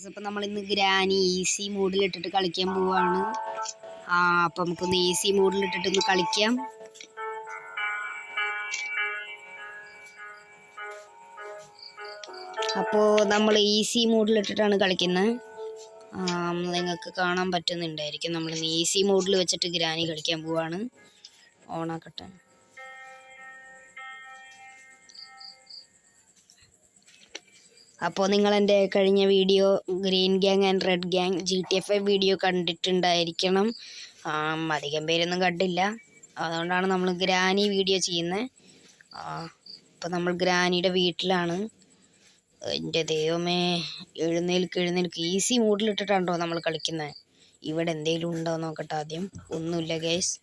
അപ്പം നമ്മളിന്ന് granny easy മോഡിലിട്ടിട്ട് കളിക്കാൻ പോവാണ്. അപ്പം നമുക്കൊന്ന് ഈസി മോഡിലിട്ടിട്ടൊന്ന് കളിക്കാം. അപ്പോൾ നമ്മൾ ഈസി മോഡിലിട്ടിട്ടാണ് കളിക്കുന്നത്. നിങ്ങൾക്ക് കാണാൻ പറ്റുന്നുണ്ടായിരിക്കും. നമ്മളിന്ന് ഈസി മോഡിൽ വെച്ചിട്ട് ഗ്രാനി കളിക്കാൻ പോവാണ്. ഓണാക്കട്ടെ. അപ്പോൾ നിങ്ങൾ എൻ്റെ കഴിഞ്ഞ video green gang and red gang GTA 5 video കണ്ടിട്ടുണ്ടായിരിക്കണം. അധികം പേരൊന്നും കണ്ടില്ല. അതുകൊണ്ടാണ് നമ്മൾ ഗ്രാനി വീഡിയോ ചെയ്യുന്നത്. അപ്പോൾ നമ്മൾ ഗ്രാനിയുടെ വീട്ടിലാണ്. എൻ്റെ ദൈവമേ, എഴുന്നേൽക്ക് ഈസി മോഡിലിട്ടിട്ടാണോ നമ്മൾ കളിക്കുന്നത്. ഇവിടെ എന്തെങ്കിലും ഉണ്ടോ നോക്കട്ടെ ആദ്യം. ഒന്നുമില്ല ഗൈസ്.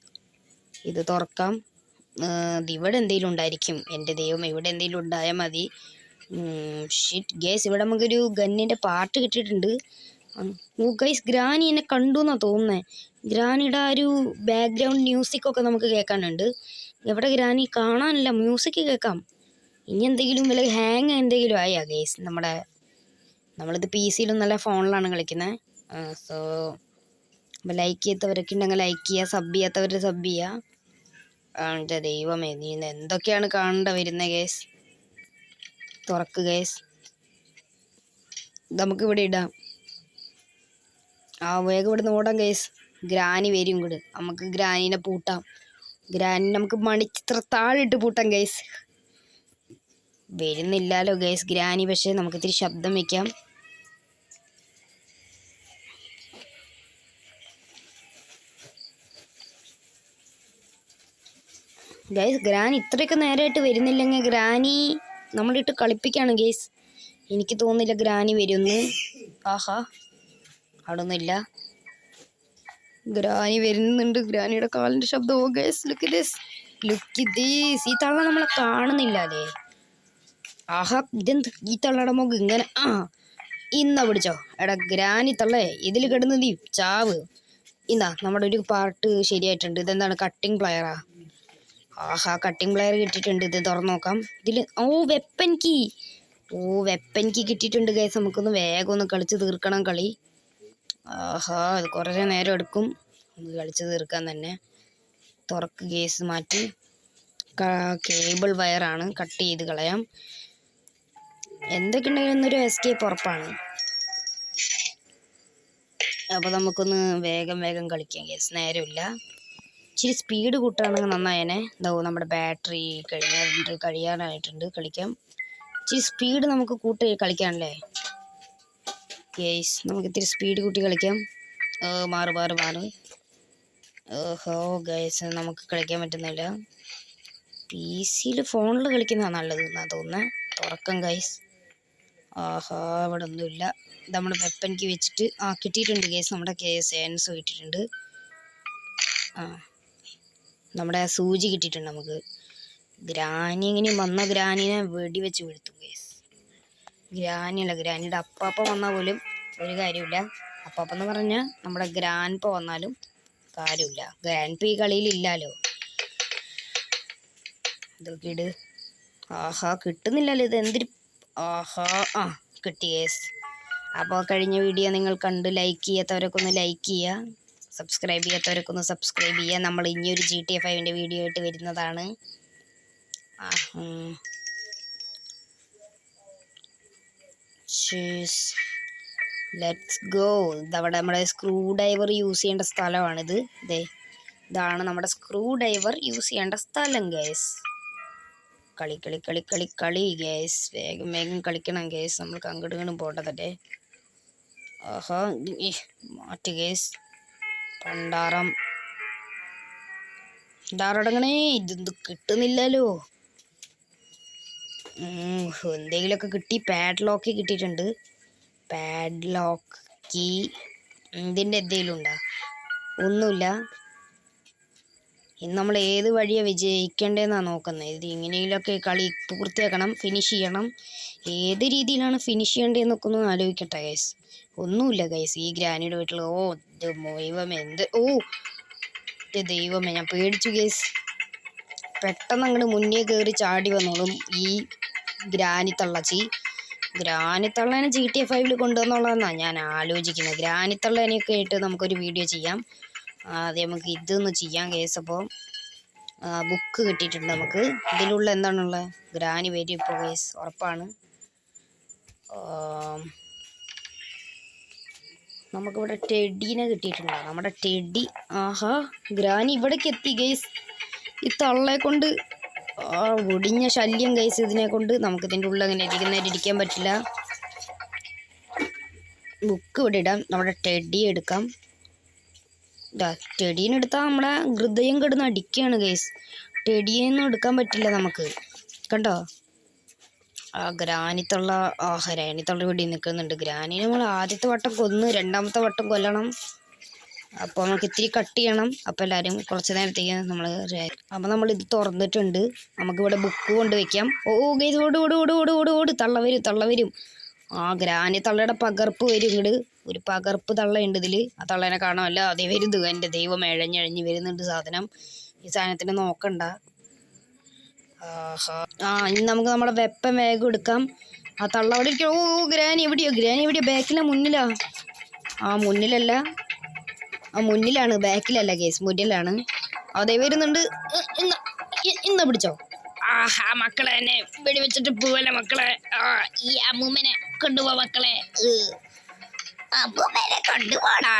ഇത് തുറക്കാം. ഇവിടെ എന്തെങ്കിലും ഉണ്ടായിരിക്കും. എൻ്റെ ദൈവം, ഇവിടെ എന്തെങ്കിലും ഉണ്ടായാൽ മതി. ഷിറ്റ് ഗൈസ്, ഇവിടെ നമുക്കൊരു ഗന്നിൻ്റെ പാർട്ട് കിട്ടിയിട്ടുണ്ട്. ഗൈസ്, ഗ്രാനി എന്നെ കണ്ടു എന്നാണ് തോന്നുന്നത്. ഗ്രാനിയുടെ ആ ഒരു ബാക്ക്ഗ്രൗണ്ട് മ്യൂസിക്കൊക്കെ നമുക്ക് കേൾക്കാനുണ്ട്. എവിടെ ഗ്രാനി? കാണാനില്ല. മ്യൂസിക് കേൾക്കാം. ഇനി എന്തെങ്കിലും വല്ല ഹാങ് എന്തെങ്കിലും ആയാ ഗൈസ്? നമ്മളിത് PC-യിലും നല്ല ഫോണിലാണ് കളിക്കുന്നത്. സോ അപ്പോൾ ലൈക്ക് ചെയ്യാത്തവരൊക്കെ ഉണ്ടെങ്കിൽ ലൈക്ക് ചെയ്യുക, സബ് ചെയ്യാത്തവർ സബ് ചെയ്യുക. എൻ്റെ ദൈവമേ, നീ എന്തൊക്കെയാണ് കാണേണ്ട വരുന്നത് ഗൈസ്? തുറക്ക് ഗൈസ്. നമുക്കിവിടെ ഇടാം. വേഗം ഇവിടെ നിന്ന് ഓടാം ഗൈസ്. ഗ്രാനി വരും ഇങ്ങോട്ട്. നമുക്ക് ഗ്രാനീനെ പൂട്ടാം. ഗ്രാനി നമുക്ക് മണിച്ചിത്ര താഴിട്ട് പൂട്ടാം ഗൈസ്. വരുന്നില്ലല്ലോ ഗൈസ് ഗ്രാനി. പക്ഷേ നമുക്ക് ഇത്തിരി ശബ്ദം വയ്ക്കാം. ഗൈസ്, ഗ്രാനി ഇത്രയൊക്കെ നേരമായിട്ട് വരുന്നില്ലെങ്കിൽ ഗ്രാനി നമ്മളിട്ട് കളിപ്പിക്കുകയാണ് ഗൈസ്. എനിക്ക് തോന്നുന്നില്ല ഗ്രാനി വരുമെന്ന്. ആഹാ, അവിടെ ഒന്നുമില്ല. ഗ്രാനി വരുന്നുണ്ട്. ഗ്രാനിയുടെ കാലിൻ്റെ ശബ്ദം. ഓ ഗൈസ്, ലുക്ക് ദിസ്. ഈ തള്ള നമ്മളെ കാണുന്നില്ല അല്ലേ? ആഹാ, ഇതെന്ത് ഈ തള്ളയുടെ മുഖം ഇങ്ങനെ? ഇന്നാ പിടിച്ചോ. എടാ ഗ്രാനി തള്ളേ, ഇതിൽ കിടന്ന് നീ ചാവ്. ഇന്നാ നമ്മുടെ ഒരു പാർട്ട് ശരിയായിട്ടുണ്ട്. ഇതെന്താണ്? കട്ടിംഗ് പ്ലെയറാ? ആഹാ, കട്ടിംഗ് പ്ലെയർ കിട്ടിയിട്ടുണ്ട്. ഇത് തുറന്നു നോക്കാം. ഇതിൽ വെപ്പൻ കീ കിട്ടിയിട്ടുണ്ട് ഗൈസ്. നമുക്കൊന്ന് വേഗം ഒന്ന് കളിച്ച് തീർക്കണം കളി. ആഹാ, അത് കുറേ നേരം എടുക്കും ഒന്ന് കളിച്ച് തീർക്കാൻ തന്നെ. തുറക്ക് ഗൈസ്. മാറ്റി. കേബിൾ വയറാണ്, കട്ട് ചെയ്ത് കളയാം. എന്തൊക്കെ ഉണ്ടെങ്കിലും ഒന്നൊരു എസ്കേപ്പ് ഉറപ്പാണ്. അപ്പോൾ നമുക്കൊന്ന് വേഗം കളിക്കാം ഗൈസ്. നേരമില്ല. ഇച്ചിരി സ്പീഡ് കൂട്ടുകയാണെങ്കിൽ നന്നായേനെ. നമ്മുടെ ബാറ്ററി കഴിയാനായിട്ടുണ്ട്. കളിക്കാം. ഇച്ചിരി സ്പീഡ് നമുക്ക് കൂട്ടി കളിക്കാനല്ലേ ഗൈസ്? നമുക്ക് ഇത്തിരി സ്പീഡ് കൂട്ടി കളിക്കാം. മാറ്. ഓഹോ ഗൈസ്, നമുക്ക് കളിക്കാൻ പറ്റുന്നില്ല. PC-യിൽ ഫോണിൽ കളിക്കുന്നതാണ് നല്ലത് എന്നാണ് തോന്നുന്നത്. തുറക്കാം ഗൈസ്. ആഹാ, ഇവിടെ ഒന്നുമില്ല. നമ്മൾ വെപ്പൻ കീ വെച്ചിട്ട് കിട്ടിയിട്ടുണ്ട് ഗൈസ്. നമ്മുടെ സെൻസ് കിട്ടിയിട്ടുണ്ട്. നമ്മുടെ സൂചി കിട്ടിയിട്ടുണ്ട് നമുക്ക്. ഗ്രാനി എങ്ങനെ വന്ന ഗ്രാനിനെ വെടിവെച്ച് വീഴ്ത്തും ഗൈസ്. ഗ്രാനിയുടെ അപ്പാപ്പ വന്നാൽ പോലും ഒരു കാര്യമില്ല. അപ്പാപ്പ എന്ന് പറഞ്ഞാൽ നമ്മുടെ ഗ്രാൻഡ്പ വന്നാലും കാര്യമില്ല. ഗ്രാൻഡ്പ ഈ കളിയിലില്ലല്ലോ. ഇതൊക്കെ ഇട്. ആഹാ, കിട്ടുന്നില്ലല്ലോ. ഇത് എന്തൊരു ആഹാ. കിട്ടി ഗൈസ്. അപ്പോൾ കഴിഞ്ഞ വീഡിയോ നിങ്ങൾ കണ്ട് ലൈക്ക് ചെയ്യാത്തവരൊക്കെ ഒന്ന് ലൈക്ക് ചെയ്യുക. സബ്സ്ക്രൈബ് ചെയ്യാത്തവരൊക്കെ ഒന്ന് സബ്സ്ക്രൈബ് ചെയ്യുക. നമ്മൾ ഇനിയൊരു GTA 5 വീഡിയോ ആയിട്ട് വരുന്നതാണ്. Let's go. ഇതവിടെ നമ്മുടെ സ്ക്രൂ ഡ്രൈവർ യൂസ് ചെയ്യേണ്ട സ്ഥലമാണിത്. ഇതാണ് നമ്മുടെ സ്ക്രൂ ഡ്രൈവർ യൂസ് ചെയ്യേണ്ട സ്ഥലം ഗൈസ്. കളി ഗൈസ്. വേഗം കളിക്കണം ഗൈസ്. നമ്മൾക്ക് അങ്ങോട്ടും പോട്ടതല്ലേ. ആഹാ, മാറ്റ് ഗൈസ്. പണ്ടാറടങ്ങണേ. ഇതൊന്നും കിട്ടുന്നില്ലല്ലോ. എന്തെങ്കിലുമൊക്കെ കിട്ടി. പാഡ്ലോക്ക് കിട്ടിയിട്ടുണ്ട്. Padlock key. ഇതിൻ്റെ എന്തെങ്കിലും ഉണ്ടോ? ഒന്നുമില്ല. ഇന്ന് നമ്മൾ ഏത് വഴിയാണ് വിജയിക്കേണ്ടതെന്നാണ് നോക്കുന്നത്. ഇത് ഇങ്ങനെയൊക്കെ കളി പൂർത്തിയാക്കണം, ഫിനിഷ് ചെയ്യണം. ഏത് രീതിയിലാണ് ഫിനിഷ് ചെയ്യേണ്ടതെന്നൊക്കെ ഒന്ന് ആലോചിക്കട്ടെ ഗൈസ്. ഒന്നുമില്ല ഗൈസ് ഈ ഗ്രാനിയുടെ വീട്ടിൽ. ദൈവമേ, ഞാൻ പേടിച്ചു ഗൈസ്. പെട്ടെന്ന് അങ്ങോട്ട് മുന്നേ കയറി ചാടി വന്നോളും ഈ ഗ്രാനി തള്ളച്ചി. ഗ്രാനിത്തള്ളേനെ GTA 5 കൊണ്ടുവന്നുള്ളതെന്നാണ് ഞാൻ ആലോചിക്കുന്നത്. ഗ്രാനിത്തള്ളേനെയൊക്കെ ആയിട്ട് നമുക്കൊരു വീഡിയോ ചെയ്യാം. ആദ്യം നമുക്ക് ഇതൊന്ന് ചെയ്യാം കേസ്. അപ്പോൾ ബുക്ക് കിട്ടിയിട്ടുണ്ട് നമുക്ക്. ഇതിലുള്ള എന്താണുള്ളത്? ഗ്രാനി വരും ഇപ്പോൾ കേസ്, ഉറപ്പാണ്. നമുക്കിവിടെ ടെഡീനെ കിട്ടിയിട്ടുണ്ട്. നമ്മുടെ ടെഡി. ആഹാ, ഗ്രാനി ഇവിടേക്ക് എത്തി ഗൈസ്. ഈ തള്ളെ കൊണ്ട് ഒടിഞ്ഞ ശല്യം ഗൈസ് ഇതിനെ കൊണ്ട്. നമുക്ക് ഇതിൻ്റെ ഉള്ളിൽ അങ്ങനെ ഇരിക്കാൻ പറ്റില്ല. ബുക്ക് ഇവിടെ ഇടാം. നമ്മുടെ ടെഡി എടുക്കാം. ടെഡീനെ എടുത്താൽ നമ്മുടെ ഹൃദയം കിടന്ന് അടിക്കുകയാണ് ഗൈസ്. ടെഡിയൊന്നും എടുക്കാൻ പറ്റില്ല നമുക്ക്. കണ്ടോ, ആ ഗ്രാനിത്തുള്ള ഗ്രാനിത്തുള്ള ഇവിടെ നിൽക്കുന്നുണ്ട്. ഗ്രാനിനെ നമ്മൾ ആദ്യത്തെ വട്ടം കൊന്ന്, രണ്ടാമത്തെ വട്ടം കൊല്ലണം. അപ്പോൾ നമുക്ക് ഇത്തിരി കട്ട് ചെയ്യണം. അപ്പോൾ എല്ലാവരും കുറച്ച് നേരത്തേക്ക് അപ്പോൾ നമ്മൾ ഇത് തുറന്നിട്ടുണ്ട്. നമുക്കിവിടെ ബുക്ക് കൊണ്ട് വെക്കാം. ഗൈസ്, ഓട് തള്ള വരും. ആ ഗ്രാനി തള്ളയുടെ പകർപ്പ് വരും ഇങ്ങോട്ട്. ഒരു പകർപ്പ് തള്ളയുണ്ട് ഇതിൽ. ആ തള്ളേനെ കാണാമല്ലോ, അതേ വരുന്നത്. എൻ്റെ ദൈവം എഴഞ്ഞഴഞ്ഞ് വരുന്നുണ്ട് സാധനം. ഈ സാധനത്തിനെ നോക്കണ്ട. ഇനി നമുക്ക് നമ്മുടെ വെപ്പൻ വേഗം എടുക്കാം. ആ തള്ള അവിടെ ഇരിക്കും. ഗ്രാനി എവിടെയോ? ബാക്കിലാ മുന്നിലാ? മുന്നിലല്ല, മുന്നിലാണ്, ബാക്കിലല്ല കേസ്, മുന്നിലാണ്. അതേ വരുന്നുണ്ട്. ഇന്ന പിടിച്ചോ. മക്കളെ, എന്നെ വെടിവെച്ചിട്ട് പോവല്ലേ മക്കളെ. ഈ അമ്മൂമ്മനെ കൊണ്ടുപോവാ മക്കളെ. അമ്മൂമ്മനെ കൊണ്ടുപോടാ.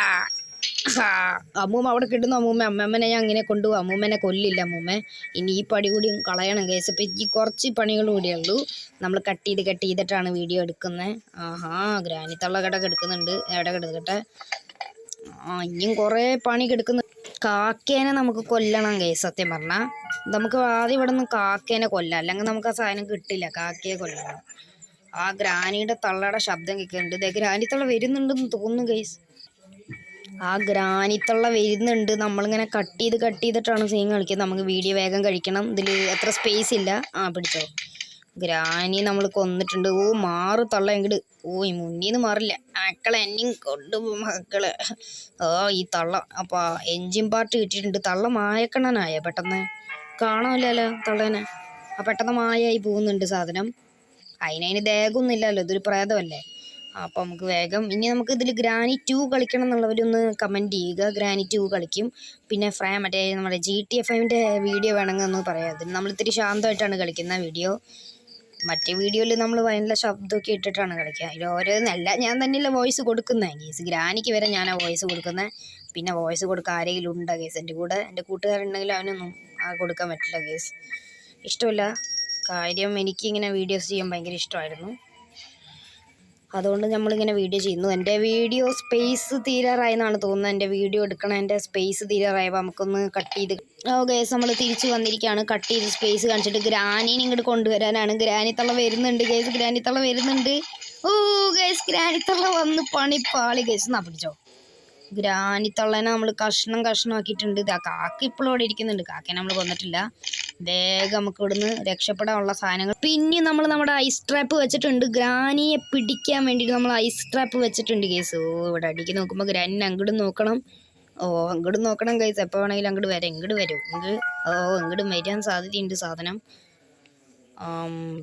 അമ്മൂമ്മ അവിടെ കിട്ടുന്നു. അമ്മമ്മനെ ഞാൻ അങ്ങനെ കൊണ്ടുപോകും. അമ്മൂമ്മനെ കൊല്ലില്ല അമ്മൂമ്മ. ഇനി ഈ പടി കൂടി കളയണം കേസ്. ഇപ്പം ഈ കുറച്ച് പണികൾ കൂടിയേ ഉള്ളൂ. നമ്മൾ കട്ട് ചെയ്തിട്ടാണ് വീഡിയോ എടുക്കുന്നത്. ഗ്രാനി തള്ള കിടക്കുന്നുണ്ട്. എവിടെ കിടക്കട്ടെ. ഇനിയും കുറേ പണി കിടക്കുന്നു. കാക്കേനെ നമുക്ക് കൊല്ലണം കേസ്. സത്യം പറഞ്ഞാൽ നമുക്ക് ആദ്യം ഇവിടെ നിന്ന് കാക്കേനെ കൊല്ലാം, അല്ലെങ്കിൽ നമുക്ക് ആ സാധനം കിട്ടില്ല. കാക്കയെ കൊല്ലണം. ആ ഗ്രാനിയുടെ തള്ളയുടെ ശബ്ദം കേൾക്കുന്നുണ്ട്. ഗ്രാനി തള്ള വരുന്നുണ്ടെന്ന് തോന്നുന്നു ഗൈസ്. ആ ഗ്രാനിത്തള്ള വരുന്നുണ്ട്. നമ്മളിങ്ങനെ കട്ട് ചെയ്തിട്ടാണ് സീൻ കളിക്കുന്നത്. നമുക്ക് വീഡിയോ വേഗം കഴിക്കണം. ഇതിൽ എത്ര സ്പേസ് ഇല്ല. പിടിച്ചോ. ഗ്രാനി നമ്മൾ കൊന്നിട്ടുണ്ട്. മാറ് തള്ള എങ്ങോട്ട്. ഈ മുന്നീന്ന് മാറില്ല മക്കളെ. എന്നെയും കൊണ്ടുപോകും മക്കളെ. ഈ തള്ള. അപ്പോൾ എൻജിൻ പാർട്ട് കിട്ടിയിട്ടുണ്ട്. തള്ള മായക്കണ്ണനായ പെട്ടെന്ന് കാണാമല്ലോ തള്ളേനെ. പെട്ടെന്ന് മായായി പോകുന്നുണ്ട് സാധനം. അതിന് ദേഹമൊന്നും ഇല്ലല്ലോ, ഇതൊരു പ്രേതമല്ലേ. അപ്പോൾ നമുക്ക് വേഗം ഇനി നമുക്ക് ഇതിൽ ഗ്രാനി 2 കളിക്കണം എന്നുള്ളവരൊന്ന് കമൻറ്റ് ചെയ്യുക. ഗ്രാനി 2 കളിക്കും. പിന്നെ മറ്റേ നമ്മുടെ GTA 5 വീഡിയോ വേണമെങ്കിൽ ഒന്ന് പറയാം. അതിന് നമ്മൾ ഇത്തിരി ശാന്തമായിട്ടാണ് കളിക്കുന്ന വീഡിയോ. മറ്റേ വീഡിയോയിൽ നമ്മൾ ഭയങ്കര ശബ്ദമൊക്കെ ഇട്ടിട്ടാണ് കളിക്കുക. അതിൽ ഓരോന്നല്ല ഞാൻ തന്നെയല്ല വോയിസ് കൊടുക്കുന്നത് കേസ്. ഗ്രാനിക്ക് വരെ ഞാനാണ് വോയിസ് കൊടുക്കുന്നത്. പിന്നെ വോയിസ് കൊടുക്കാൻ ആരെങ്കിലും ഉണ്ടോ കേസ്? എൻ്റെ കൂടെ എൻ്റെ കൂട്ടുകാരുണ്ടെങ്കിൽ അവനൊന്നും കൊടുക്കാൻ പറ്റില്ല കേസ്. ഇഷ്ടമില്ല കാര്യം. എനിക്കിങ്ങനെ വീഡിയോസ് ചെയ്യാൻ ഭയങ്കര ഇഷ്ടമായിരുന്നു. അതുകൊണ്ട് നമ്മളിങ്ങനെ വീഡിയോ ചെയ്യുന്നു. എൻ്റെ വീഡിയോ സ്പേസ് തീരാറായി എന്നാണ് തോന്നുന്നത്. എൻ്റെ വീഡിയോ എൻ്റെ സ്പേസ് തീരാറായപ്പോൾ നമുക്കൊന്ന് കട്ട് ചെയ്ത് ഗൈസ് നമ്മൾ തിരിച്ച് വന്നിരിക്കുകയാണ്. കട്ട് ചെയ്ത് സ്പേസ് കാണിച്ചിട്ട് ഗ്രാനീനെ ഇങ്ങോട്ട് കൊണ്ടുവരാനാണ്. ഗ്രാനിത്തള്ള വരുന്നുണ്ട് ഗൈസ്. ഗ്രാനിത്തള്ള വരുന്നുണ്ട്. ഗൈസ് ഗ്രാനിത്തള്ള വന്ന് പണിപ്പാളി ഗൈസ്. പിടിച്ചോ. ഗ്രാനിത്തള്ളനെ നമ്മൾ കഷ്ണമാക്കിയിട്ടുണ്ട്. കാക്ക ഇപ്പോഴും അവിടെ ഇരിക്കുന്നുണ്ട്. കാക്കയെ നമ്മൾ കൊന്നിട്ടില്ല. വേഗം നമുക്ക് ഇവിടുന്ന് രക്ഷപ്പെടാനുള്ള സാധനങ്ങൾ. പിന്നെ നമ്മൾ നമ്മുടെ ഐസ് ട്രാപ്പ് വെച്ചിട്ടുണ്ട്. ഗ്രാനിയെ പിടിക്കാൻ വേണ്ടിയിട്ട് നമ്മൾ ഐസ് ട്രാപ്പ് വെച്ചിട്ടുണ്ട് കേസ്. ഇവിടെ അടിക്ക് നോക്കുമ്പോൾ ഗ്രാനിനെ അങ്ങോട്ട് നോക്കണം. അങ്ങോട്ട് നോക്കണം കേസ്. എപ്പോൾ വേണമെങ്കിലും അങ്ങോട്ട് വരും. ഇങ്ങോട്ട് വരാൻ സാധ്യതയുണ്ട് സാധനം.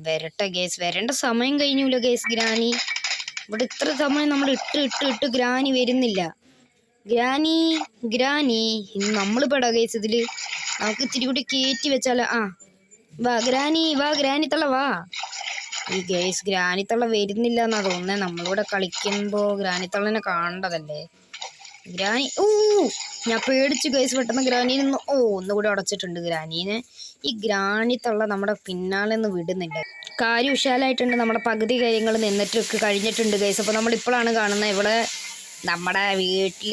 വരട്ടെ കേസ്. വരേണ്ട സമയം കഴിഞ്ഞൂല്ലോ കേസ്. ഗ്രാനി ഇവിടെ ഇത്ര സമയം നമ്മൾ ഇട്ട് ഗ്രാനി വരുന്നില്ല. ഗ്രാനി നമ്മൾ പെടാ കേസ്. ഇതിൽ നമുക്ക് ഇത്തിരി കൂടി കയറ്റി വെച്ചാലോ. വാ ഗ്രാനിത്തള്ള വാ. ഈ ഗേസ് ഗ്രാനിത്തള്ള വരുന്നില്ല എന്നാ തോന്നുന്നത്. നമ്മളിവിടെ കളിക്കുമ്പോൾ ഗ്രാനിത്തള്ളനെ കാണേണ്ടതല്ലേ. ഗ്രാനി ഞാൻ പേടിച്ചു ഗേസ്. പെട്ടെന്ന് ഗ്രാനിയിൽ നിന്ന് ഒന്നുകൂടി അടച്ചിട്ടുണ്ട് ഗ്രാനീനെ. ഈ ഗ്രാനിത്തള്ള നമ്മുടെ പിന്നാലെ നിന്ന് വിടുന്നില്ല. കാര്യം ഉഷാലായിട്ടുണ്ട്. നമ്മുടെ പകുതി കാര്യങ്ങൾ കഴിഞ്ഞിട്ടുണ്ട് ഗേസ്. അപ്പോൾ നമ്മളിപ്പോഴാണ് കാണുന്നത് ഇവിടെ നമ്മുടെ വീട്ടിൽ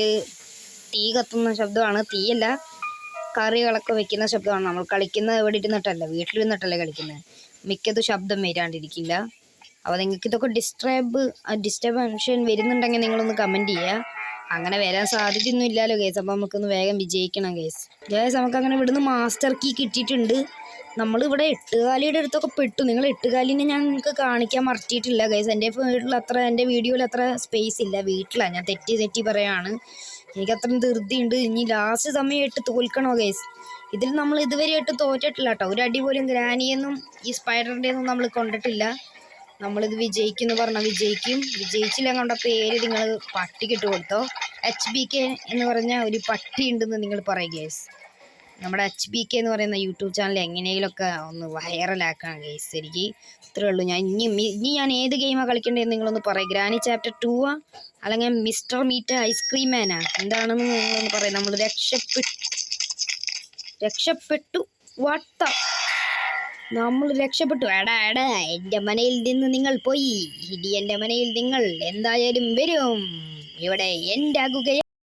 തീ കത്തുന്ന ശബ്ദമാണ്. തീയല്ല, കറികളൊക്കെ വെക്കുന്ന ശബ്ദമാണ്. നമ്മൾ കളിക്കുന്നത് എവിടെ ഇരുന്നിട്ടല്ല, വീട്ടിലിരുന്നിട്ടല്ലേ കളിക്കുന്നത്. മിക്കതും ശബ്ദം വരാണ്ടിരിക്കില്ല. അപ്പോൾ നിങ്ങൾക്ക് ഇതൊക്കെ ഡിസ്റ്റർബൻഷൻ വരുന്നുണ്ടെങ്കിൽ നിങ്ങളൊന്ന് കമൻറ്റ് ചെയ്യുക. അങ്ങനെ വരാൻ സാധ്യതയൊന്നും ഇല്ലല്ലോ കേസ്. അപ്പോൾ നമുക്കൊന്ന് വേഗം വിജയിക്കണം കേസ്. നമുക്ക് അങ്ങനെ ഇവിടുന്ന് മാസ്റ്റർ കീ കിട്ടിയിട്ടുണ്ട്. നമ്മളിവിടെ എട്ടുകാലിയുടെ അടുത്തൊക്കെ പെട്ടു. നിങ്ങൾ എട്ടുകാലിനെ ഞാൻ നിങ്ങൾക്ക് കാണിക്കാൻ മറച്ചിട്ടില്ല ഗൈസ്. എൻ്റെ വീഡിയോയിൽ അത്ര സ്പേസ് ഇല്ല. വീട്ടിലാണ് ഞാൻ തെറ്റി പറയാണ്. എനിക്കത്രയും ധൃതിയുണ്ട്. ഇനി ലാസ്റ്റ് സമയമായിട്ട് തോൽക്കണോ ഗൈസ്? ഇതിൽ നമ്മൾ ഇതുവരെയായിട്ട് തോറ്റിട്ടില്ല കേട്ടോ. ഒരു അടി പോലും ഗ്രാനിയെന്നും ഈ സ്പൈഡറിൻ്റെ ഒന്നും നമ്മൾ കൊണ്ടിട്ടില്ല. നമ്മളിത് വിജയിക്കും എന്ന് പറഞ്ഞാൽ വിജയിക്കും. വിജയിച്ചില്ല കൊണ്ട പേര് നിങ്ങൾ പട്ടിക്കിട്ട് കൊടുത്തോ. HBK എന്ന് പറഞ്ഞ ഒരു പട്ടി ഉണ്ടെന്ന് നിങ്ങൾ പറയും ഗേസ്. നമ്മുടെ HBK എന്ന് പറയുന്ന യൂട്യൂബ് ചാനൽ എങ്ങനെയെങ്കിലുമൊക്കെ ഒന്ന് വൈറലാക്കണം ഗേസ്. എനിക്ക് ഇത്രേ ഉള്ളൂ. ഇനി ഞാൻ ഏത് ഗെയിമാണ് കളിക്കേണ്ടതെന്ന് നിങ്ങളൊന്ന് പറയും. ഗ്രാനി ചാപ്റ്റർ 2 അല്ലെങ്കിൽ മിസ്റ്റർ മീറ്റ് ഐസ്ക്രീം മാനാ എന്താണെന്ന് നിങ്ങളൊന്ന് പറയും. നമ്മൾ രക്ഷപ്പെട്ടു വാട്ട നമ്മൾ രക്ഷപ്പെട്ടു. എടാ എൻ്റെ മനയിൽ നിന്ന് നിങ്ങൾ പോയി. ഇനി എൻ്റെ മനയിൽ നിങ്ങൾ എന്തായാലും വരും. ഇവിടെ എൻ്റെ ആകുകയാണ്.